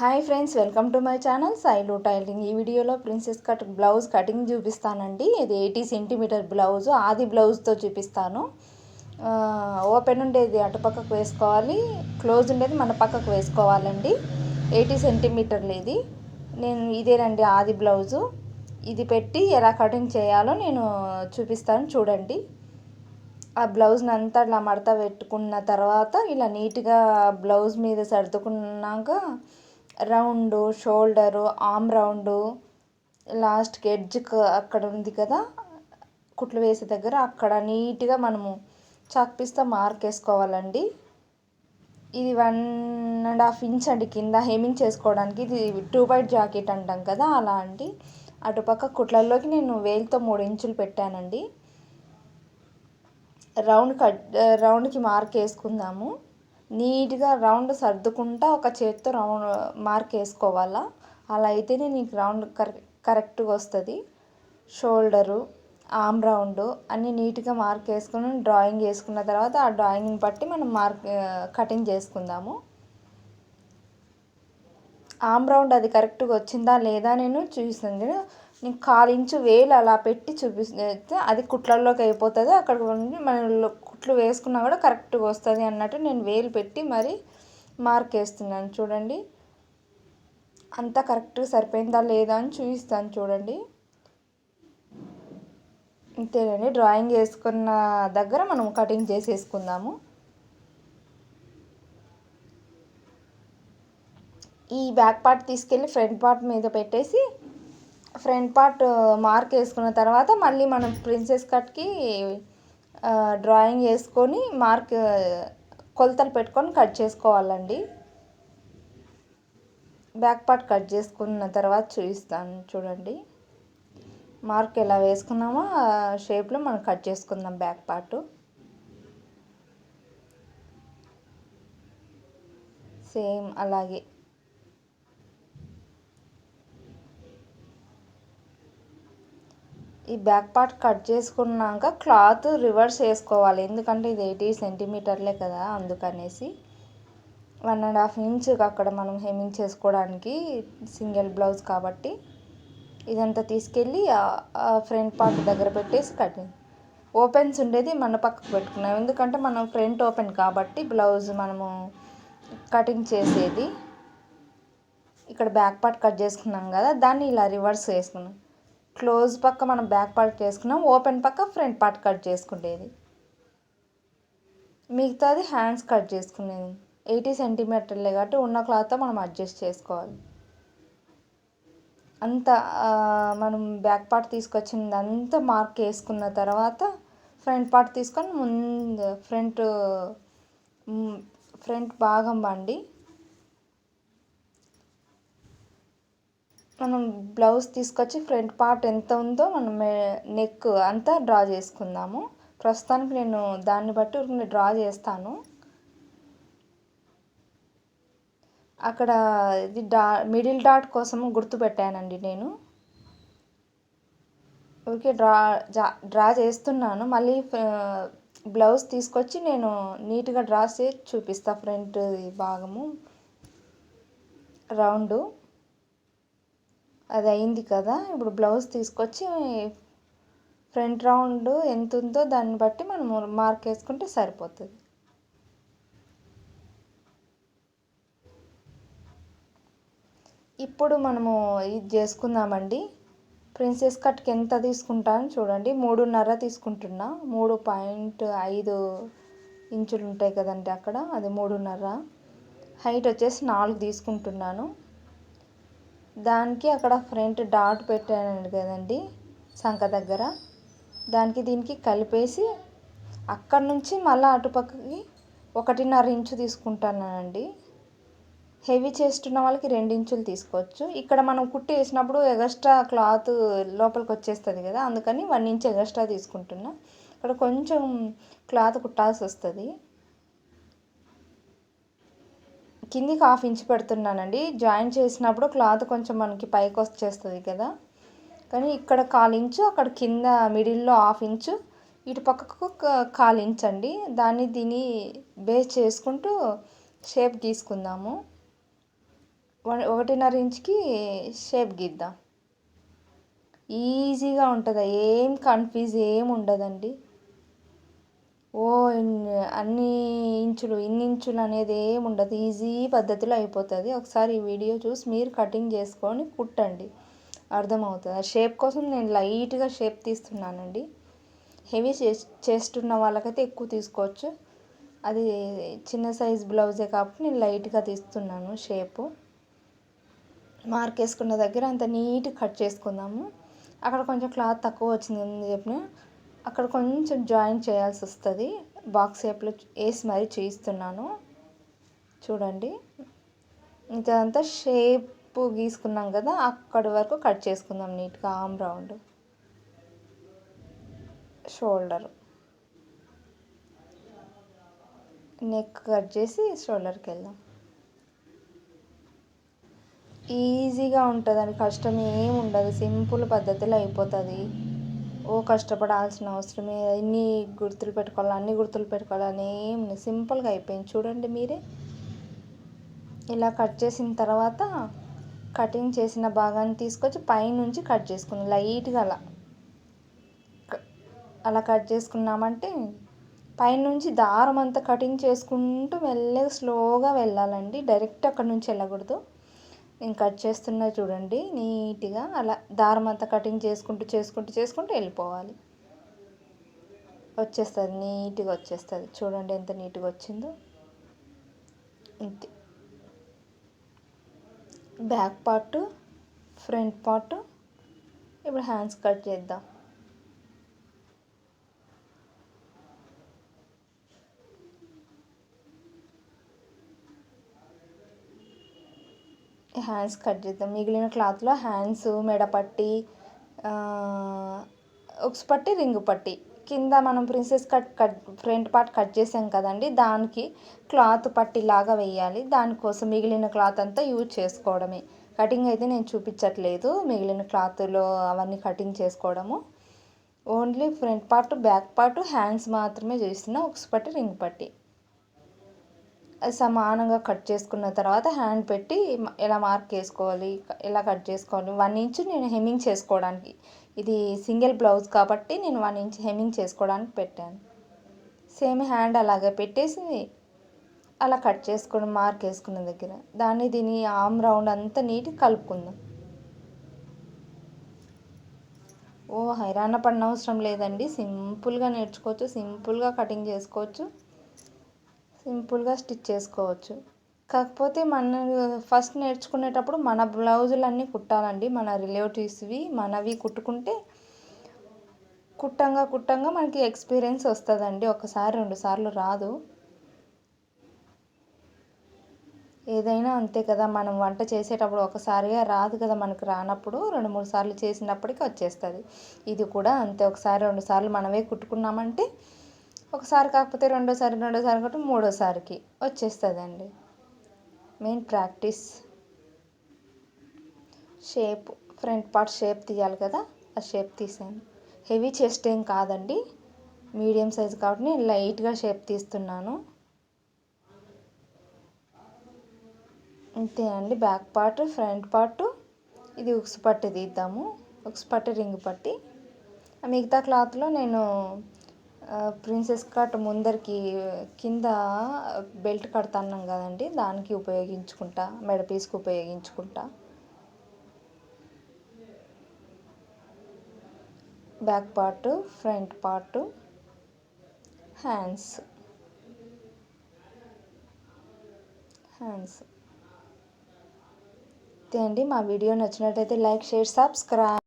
Hi friends, welcome to my channel Sailu tailoring. ఈ వీడియోలో princess cut blouse cutting చూపిస్తానండి. ఇది 80 సెంటీమీటర్ బ్లౌజ్, ఆది బ్లౌజ్తో చూపిస్తాను. ఓపెన్ ఉండేది అటుపక్కకు వేసుకోవాలి, క్లోజ్ ఉండేది మన పక్కకు వేసుకోవాలండి. 80 సెంటీమీటర్లు ఇది. ఇదేనండి ఆది బ్లౌజు. ఇది పెట్టి ఎలా కటింగ్ చేయాలో నేను చూపిస్తాను, చూడండి. ఆ బ్లౌజ్ని అంతా ఇలా మడత పెట్టుకున్న తర్వాత ఇలా నీట్గా బ్లౌజ్ మీద సర్దుకున్నాక రౌండు, షోల్డరు, ఆమ్ రౌండు, లాస్ట్కి ఎడ్జ్కి అక్కడ ఉంది కదా కుట్లు వేసే దగ్గర, అక్కడ నీట్గా మనము చాక్ పీస్తో మార్క్ వేసుకోవాలండి. ఇది 1.5 ఇంచ్ అండి కింద హెమ్మింగ్ చేసుకోవడానికి. ఇది 2 బైట్ జాకెట్ అంటాం కదా, అలా అండి. అటుపక్క కుట్లల్లోకి నేను వేలుతో 3 ఇంచులు పెట్టానండి. రౌండ్కి మార్క్ వేసుకుందాము. నీట్గా రౌండ్ సర్దుకుంటా ఒక చేతితో రౌండ్ మార్క్ వేసుకోవాలా. అలా అయితేనే నీకు రౌండ్ కరెక్ట్గా వస్తుంది. షోల్డరు, ఆమ్ రౌండ్ అన్నీ నీట్గా మార్క్ వేసుకుని డ్రాయింగ్ వేసుకున్న తర్వాత ఆ డ్రాయింగ్ని బట్టి మనం కటింగ్ చేసుకుందాము. ఆమ్ రౌండ్ అది కరెక్ట్గా వచ్చిందా లేదా నేను చూపిస్తాను. నేను 1/4 ఇంచు వేలు అలా పెట్టి చూపిస్తే అది కుట్లల్లోకి అయిపోతుంది. అక్కడ మన కుట్లు వేసుకున్నా కూడా కరెక్ట్గా వస్తుంది అన్నట్టు నేను వేలు పెట్టి మరి మార్క్ వేస్తున్నాను. చూడండి, అంతా కరెక్ట్గా సరిపోయిందా లేదా అని చూపిస్తాను, చూడండి. అంతేనండి, డ్రాయింగ్ వేసుకున్న దగ్గర మనం కటింగ్ చేసేసుకుందాము. ఈ బ్యాక్ పార్ట్ తీసుకెళ్ళి ఫ్రంట్ పార్ట్ మీద పెట్టేసి ఫ్రంట్ పార్ట్ మార్క్ వేసుకున్న తర్వాత మళ్ళీ మనం ప్రిన్సెస్ కట్కి డ్రాయింగ్ వేసుకొని కొలతలు పెట్టుకొని కట్ చేసుకోవాలండి. బ్యాక్ పార్ట్ కట్ చేసుకున్న తర్వాత చూపిస్తాను, చూడండి. మార్క్ ఎలా వేసుకున్నామో ఆ షేప్లో మనం కట్ చేసుకుందాం బ్యాక్ పార్ట్. సేమ్ అలాగే ఈ బ్యాక్ పార్ట్ కట్ చేసుకున్నాక క్లాత్ రివర్స్ వేసుకోవాలి. ఎందుకంటే ఇది 80 సెంటీమీటర్లే కదా, అందుకనేసి 1.5 ఇంచ్ అక్కడ మనం హెమ్మింగ్ చేసుకోవడానికి సింగిల్ బ్లౌజ్ కాబట్టి ఇదంతా తీసుకెళ్ళి ఫ్రంట్ పార్ట్ దగ్గర పెట్టేసి కటింగ్. ఓపెన్స్ ఉండేది మన పక్కకు పెట్టుకున్నాం, ఎందుకంటే మనం ఫ్రంట్ ఓపెన్ కాబట్టి బ్లౌజ్ మనము కటింగ్ చేసేది. ఇక్కడ బ్యాక్ పార్ట్ కట్ చేసుకున్నాం కదా, దాన్ని ఇలా రివర్స్ వేసుకున్నాం. క్లోజ్ పక్క మనం బ్యాక్ పార్ట్ చేసుకున్నాం, ఓపెన్ పక్క ఫ్రంట్ పార్ట్ కట్ చేసుకునేది. మిగతాది హ్యాండ్స్ కట్ చేసుకునేది. 80 సెంటీమీటర్లే కాబట్టి ఉన్న క్లాత్తో మనం అడ్జస్ట్ చేసుకోవాలి. అంతా మనం బ్యాక్ పార్ట్ తీసుకొచ్చింది అంతా మార్క్ వేసుకున్న తర్వాత ఫ్రంట్ పార్ట్ తీసుకొని ముందు ఫ్రంట్ భాగం బండి మనం బ్లౌజ్ తీసుకొచ్చి ఫ్రంట్ పార్ట్ ఎంత ఉందో మనం నెక్ అంతా డ్రా చేసుకుందాము. ప్రస్తుతానికి నేను దాన్ని బట్టి డ్రా చేస్తాను. అక్కడ ఇది మిడిల్ డాట్ కోసం గుర్తుపెట్టానండి నేను. ఓకే, డ్రా చేస్తున్నాను. మళ్ళీ బ్లౌజ్ తీసుకొచ్చి నేను నీట్గా డ్రా చేసి చూపిస్తాను. ఫ్రంట్ భాగము రౌండు అది అయింది కదా. ఇప్పుడు బ్లౌజ్ తీసుకొచ్చి ఫ్రంట్ రౌండ్ ఎంత ఉందో దాన్ని బట్టి మనం మార్క్ వేసుకుంటే సరిపోతుంది. ఇప్పుడు మనము ఇది చేసుకుందామండి. ప్రిన్సెస్ కట్కి ఎంత తీసుకుంటాను చూడండి. 3.5 తీసుకుంటున్నా. 3.5 ఇంచులు ఉంటాయి కదండి అక్కడ, అది 3.5. హైట్ వచ్చేసి 4 తీసుకుంటున్నాను. దానికి అక్కడ ఫ్రంట్ డాట్ పెట్టాను కదండి సంక దగ్గర, దానికి దీనికి కలిపేసి అక్కడ నుంచి మళ్ళీ అటుపక్కకి 1.5 ఇంచు తీసుకుంటానండి. హెవీ చేస్తున్న వాళ్ళకి 2 ఇంచులు తీసుకోవచ్చు. ఇక్కడ మనం కుట్టి వేసినప్పుడు ఎగస్ట్రా క్లాత్ లోపలికి వచ్చేస్తుంది కదా, అందుకని 1 ఇంచ్ ఎగస్ట్రా తీసుకుంటున్నా. ఇక్కడ కొంచెం క్లాత్ కుట్టాల్సి వస్తుంది. కిందికి 1/2 ఇంచ్ పెడుతున్నానండి. జాయిన్ చేసినప్పుడు క్లాత్ కొంచెం మనకి పైకి వచ్చేస్తుంది కదా, కానీ ఇక్కడ 1/4 ఇంచు, అక్కడ కింద మిడిల్లో 1/2 ఇంచు, ఇటు పక్కకు 1/4 ఇంచ్ అండి. దీన్ని బేస్ చేసుకుంటూ షేప్ గీసుకుందాము. 1.5 ఇంచ్కి షేప్ గీద్దాం. ఈజీగా ఉంటుంది, ఏం కన్ఫ్యూజ్ ఏం ఉండదండి. అన్ని ఇంచులు ఇన్ని ఇంచులు అనేది ఏమి ఉండదు, ఈజీ పద్ధతిలో అయిపోతుంది. ఒకసారి ఈ వీడియో చూసి మీరు కటింగ్ చేసుకొని కుట్టండి, అర్థమవుతుంది. ఆ షేప్ కోసం నేను లైట్గా షేప్ తీస్తున్నానండి. హెవీ చేస్తున్న వాళ్ళకైతే ఎక్కువ తీసుకోవచ్చు. అది చిన్న సైజ్ బ్లౌజే కాబట్టి నేను లైట్గా తీస్తున్నాను షేపు. మార్క్ వేసుకున్న దగ్గర అంత నీట్గా కట్ చేసుకుందాము. అక్కడ కొంచెం క్లాత్ తక్కువ వచ్చింది చెప్పిన అక్కడ కొంచెం జాయిన్ చేయాల్సి వస్తుంది. బాక్స్ షేప్లో వేసి మరీ చేయిస్తున్నాను చూడండి. ఇదంతా షేప్ గీసుకున్నాం కదా, అక్కడి వరకు కట్ చేసుకుందాం నీట్గా. Arm round, shoulder, neck cut చేసి షోల్డర్కి వెళ్దాం. ఈజీగా ఉంటుందండి, కష్టం ఏమి ఉండదు, సింపుల్ పద్ధతిలో అయిపోతుంది. కష్టపడాల్సిన అవసరమే, ఇన్ని గుర్తులు పెట్టుకోవాలి అన్ని గుర్తులు పెట్టుకోవాలని ఏమి, సింపుల్గా అయిపోయింది చూడండి మీరే. ఇలా కట్ చేసిన తర్వాత కటింగ్ చేసిన భాగాన్ని తీసుకొచ్చి పైనుంచి కట్ చేసుకుందాం లైట్గా. అలా కట్ చేసుకున్నామంటే పైనుంచి దారం అంతా కటింగ్ చేసుకుంటూ మెల్లగా స్లోగా వెళ్ళాలండి, డైరెక్ట్ అక్కడ నుంచి వెళ్ళకూడదు. నేను కట్ చేస్తున్నా చూడండి నీట్గా, అలా దారం అంతా కటింగ్ చేసుకుంటూ వెళ్ళిపోవాలి. వచ్చేస్తుంది, నీట్గా వచ్చేస్తుంది చూడండి ఎంత నీట్గా వచ్చిందో. ఇంతే, బ్యాక్ పార్ట్, ఫ్రంట్ పార్ట్. ఇప్పుడు హ్యాండ్స్ కట్ చేద్దాం. హ్యాండ్స్ కట్ చేద్దాం. మిగిలిన క్లాత్లో హ్యాండ్స్, మెడపట్టి, ఉక్స్ పట్టి, రింగు పట్టి, కింద మనం princess cut front part cut చేసాం కదండి, దానికి క్లాత్ పట్టిలాగా వేయాలి. దానికోసం మిగిలిన క్లాత్ అంతా యూజ్ చేసుకోవడమే. కటింగ్ అయితే నేను చూపించట్లేదు, మిగిలిన క్లాత్లో అవన్నీ కటింగ్ చేసుకోవడము. Only front part, back part, hands మాత్రమే చేస్తున్నా. ఉక్స్ పట్టి, రింగ్ పట్టి అది సమానంగా కట్ చేసుకున్న తర్వాత హ్యాండ్ పెట్టి ఎలా మార్క్ వేసుకోవాలి, ఎలా కట్ చేసుకోవాలి. 1 ఇంచ్ నేను హెమ్మింగ్ చేసుకోవడానికి, ఇది సింగిల్ బ్లౌజ్ కాబట్టి నేను 1 ఇంచ్ హెమ్మింగ్ చేసుకోవడానికి పెట్టాను. సేమ్ హ్యాండ్ అలాగే పెట్టేసి అలా కట్ చేసుకుని మార్క్ వేసుకున్న దగ్గర దీని ఆమ్ రౌండ్ అంతా నీట్గా కలుపుకుందాం. హైరాణ పడిన అవసరం లేదండి, సింపుల్గా నేర్చుకోవచ్చు, సింపుల్గా కటింగ్ చేసుకోవచ్చు, సింపుల్గా స్టిచ్ చేసుకోవచ్చు. కాకపోతే ఫస్ట్ నేర్చుకునేటప్పుడు మన బ్లౌజులన్నీ కుట్టాలండి, మన రిలేటివ్స్వి మనవి కుట్టుకుంటే కుట్టంగా మనకి ఎక్స్పీరియన్స్ వస్తుందండి. 1-2 సార్లు రాదు, ఏదైనా అంతే కదా. మనం వంట చేసేటప్పుడు ఒకసారిగా రాదు కదా, మనకు రానప్పుడు 2-3 సార్లు చేసినప్పటికీ వచ్చేస్తుంది. ఇది కూడా అంతే, 1-2 సార్లు మనమే కుట్టుకున్నామంటే, ఒకసారి కాకపోతే రెండోసారి కాకపోతే మూడోసారికి వచ్చేస్తుందండి. Main practice. Shape, front part shape తీయాలి కదా, ఆ షేప్ తీసాను. హెవీ చెస్ట్ ఏం కాదండి, మీడియం సైజు కాబట్టి నేను లైట్గా షేప్ తీస్తున్నాను. అంతే అండి. బ్యాక్ పార్ట్, ఫ్రంట్ పార్ట్, ఇది ఉక్స్ పట్టి తీద్దాము, ఉక్స్ పట్టి, రింగ్ పట్టి. మిగతా క్లాత్లో నేను ప్రిన్సెస్ కట్ ముందరికి కింద బెల్ట్ కడతాన్నాం కదండి, దానికి ఉపయోగించుకుంటా, మెడ పీస్కి ఉపయోగించుకుంటా. Back part, front part, hands అంతే అండి. మా వీడియో నచ్చినట్టయితే లైక్, షేర్, సబ్స్క్రైబ్.